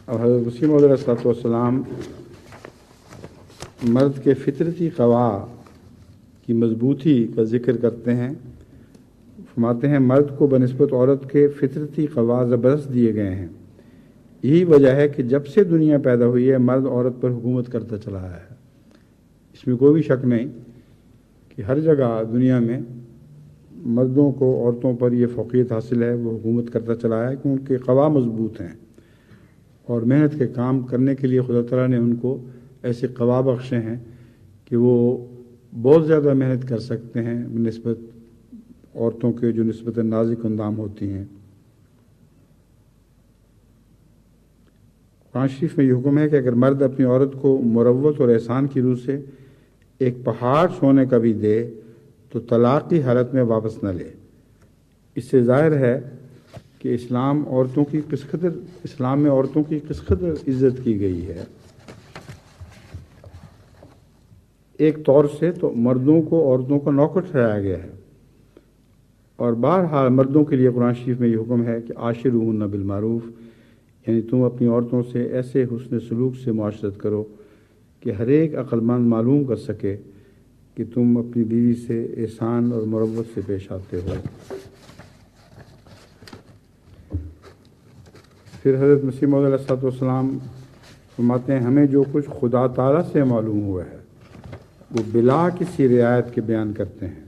اور حضرت مسیح موعود علیہ الصلوۃ والسلام مرد کے فطرتی قوا کی مضبوطی کا ذکر کرتے ہیں. فرماتے ہیں مرد کو بنسبت عورت کے فطرتی قوا زبردست دیے گئے ہیں. یہی وجہ ہے کہ جب سے دنیا پیدا ہوئی ہے مرد عورت پر حکومت کرتا چلا آیا ہے. اس میں کوئی بھی شک نہیں کہ ہر جگہ دنیا میں مردوں کو عورتوں پر یہ فوقیت حاصل ہے، وہ حکومت کرتا چلا آیا ہے کیونکہ قوا مضبوط ہیں اور محنت کے کام کرنے کے لیے خدا تعالیٰ نے ان کو ایسے قوا بخشے ہیں کہ وہ بہت زیادہ محنت کر سکتے ہیں بنسبت عورتوں کے جو نسبت نازک اندام ہوتی ہیں. قرآن شریف میں یہ حکم ہے کہ اگر مرد اپنی عورت کو مروت اور احسان کی روح سے ایک پہاڑ سونے کا بھی دے تو طلاق کی حالت میں واپس نہ لے. اس سے ظاہر ہے کہ اسلام میں عورتوں کی کس قدر عزت کی گئی ہے. ایک طور سے تو مردوں کو عورتوں کا نوکر ٹھہرایا گیا ہے اور بہرحال مردوں کے لیے قرآن شریف میں یہ حکم ہے کہ عاشروہن بالمعروف، یعنی تم اپنی عورتوں سے ایسے حسن سلوک سے معاشرت کرو کہ ہر ایک عقل مند معلوم کر سکے کہ تم اپنی بیوی سے احسان اور مروت سے پیش آتے ہو. پھر حضرت مسیح موعود علیہ الصلوۃ والسلام فرماتے ہیں ہمیں جو کچھ خدا تعالیٰ سے معلوم ہوا ہے وہ بلا کسی رعایت کے بیان کرتے ہیں.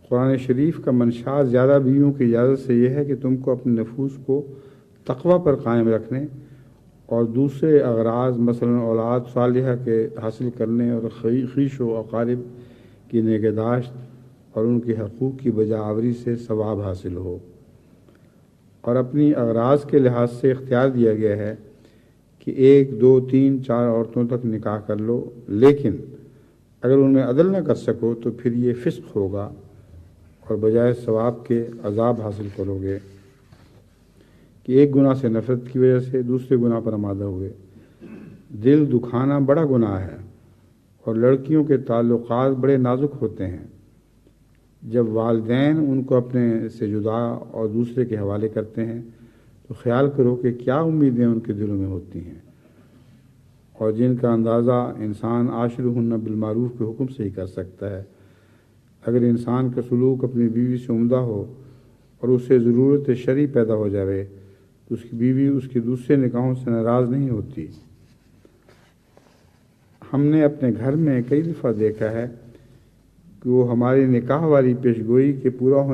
قرآن شریف کا منشا زیادہ بیویوں کی اجازت سے یہ ہے کہ تم کو اپنے نفوس کو تقوی پر قائم رکھنے اور دوسرے اغراض مثلا اولاد صالحہ کے حاصل کرنے اور خویش و اقارب کی نگہداشت اور ان کے حقوق کی بجا آوری سے ثواب حاصل ہو. اور اپنی اغراض کے لحاظ سے اختیار دیا گیا ہے کہ 1 2 3 4 عورتوں تک نکاح کر لو، لیکن اگر ان میں عدل نہ کر سکو تو پھر یہ فسق ہوگا اور بجائے ثواب کے عذاب حاصل کرو گے کہ ایک گناہ سے نفرت کی وجہ سے دوسرے گناہ پر آمادہ ہوئے. دل دکھانا بڑا گناہ ہے اور لڑکیوں کے تعلقات بڑے نازک ہوتے ہیں. جب والدین ان کو اپنے سے جدا اور دوسرے کے حوالے کرتے ہیں تو خیال کرو کہ کیا امیدیں ان کے دلوں میں ہوتی ہیں اور جن کا اندازہ انسان عاشروہن بالمعروف کے حکم سے ہی کر سکتا ہے. اگر انسان کا سلوک اپنی بیوی سے عمدہ ہو اور اسے ضرورت شرعی پیدا ہو جائے تو اس کی بیوی اس کے دوسرے نکاحوں سے ناراض نہیں ہوتی. ہم نے اپنے گھر میں کئی دفعہ دیکھا ہے کہ وہ ہماری نکاح والی پیشگوئی کے پورا ہونے